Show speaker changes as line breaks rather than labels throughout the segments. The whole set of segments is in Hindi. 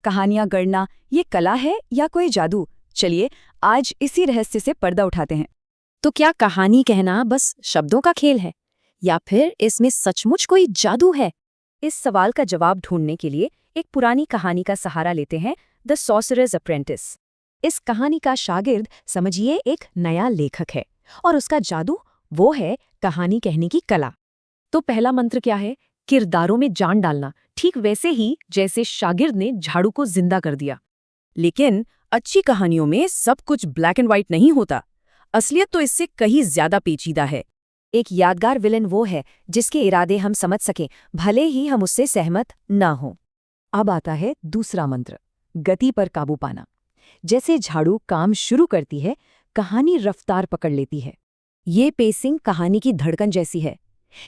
कहानियां गढ़ना ये कला है या कोई जादू? चलिए आज इसी रहस्य से पर्दा उठाते हैं।
तो क्या कहानी कहना बस शब्दों का खेल है या फिर इसमें सचमुच कोई जादू है? इस सवाल का जवाब ढूंढने के लिए एक पुरानी कहानी का सहारा लेते हैं, द सॉर्सरर्स अप्रेंटिस। इस कहानी का शागिर्द समझिए एक नया लेखक है और उसका जादू वो है कहानी कहने की कला। तो पहला मंत्र क्या है? किरदारों में जान डालना, ठीक वैसे ही जैसे शागिर्द ने झाड़ू को जिंदा कर दिया।
लेकिन अच्छी कहानियों में सब कुछ ब्लैक एंड व्हाइट नहीं होता। असलियत तो इससे कहीं ज्यादा पेचीदा है।
एक यादगार विलन वो है जिसके इरादे हम समझ सकें, भले ही हम उससे सहमत ना हों। अब आता है दूसरा मंत्र, गति पर काबू पाना। जैसे झाड़ू काम शुरू करती है, कहानी रफ्तार पकड़ लेती है। ये पेसिंग कहानी की धड़कन जैसी है।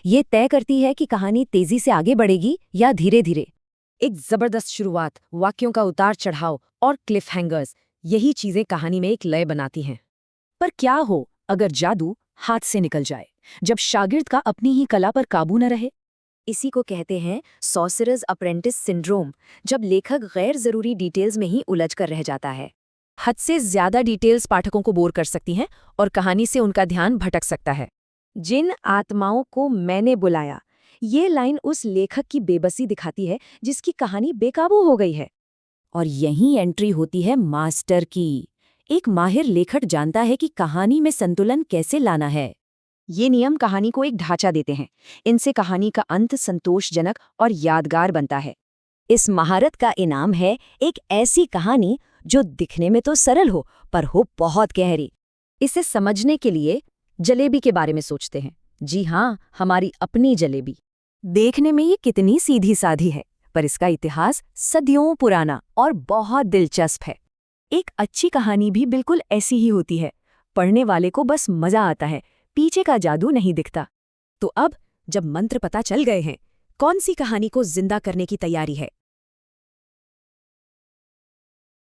ये तय करती है कि कहानी तेजी से आगे बढ़ेगी या धीरे धीरे। एक जबरदस्त शुरुआत, वाक्यों का उतार चढ़ाव और क्लिफ हैंगर्स, यही चीजें कहानी में एक लय बनाती हैं। पर क्या हो अगर जादू हाथ से निकल जाए, जब शागिर्द का अपनी ही कला पर काबू न रहे? इसी को कहते हैं सॉर्सरर्स अप्रेंटिस सिंड्रोम, जब लेखक गैर जरूरी डिटेल्स में ही उलझ कर रह जाता है।
हद से ज्यादा डिटेल्स पाठकों को बोर कर सकती हैं और कहानी से उनका ध्यान भटक सकता है।
जिन आत्माओं को मैंने बुलाया, ये लाइन उस लेखक की बेबसी दिखाती है जिसकी कहानी बेकाबू हो गई है।
और यही एंट्री होती है मास्टर की। एक माहिर लेखक जानता है कि कहानी में संतुलन कैसे लाना है।
ये नियम कहानी को एक ढांचा देते हैं। इनसे कहानी का अंत संतोषजनक और यादगार बनता है। इस महारत का इनाम है एक ऐसी कहानी जो दिखने में तो सरल हो पर हो बहुत गहरी। इसे समझने के लिए जलेबी के बारे में सोचते हैं। जी हाँ, हमारी अपनी जलेबी। देखने में ये कितनी सीधी साधी है, पर इसका इतिहास सदियों पुराना और बहुत दिलचस्प है। एक अच्छी कहानी भी बिल्कुल ऐसी ही होती है। पढ़ने वाले को बस मजा आता है, पीछे का जादू नहीं दिखता।
तो अब जब मंत्र पता चल गए हैं, कौन सी कहानी को जिंदा करने की तैयारी है,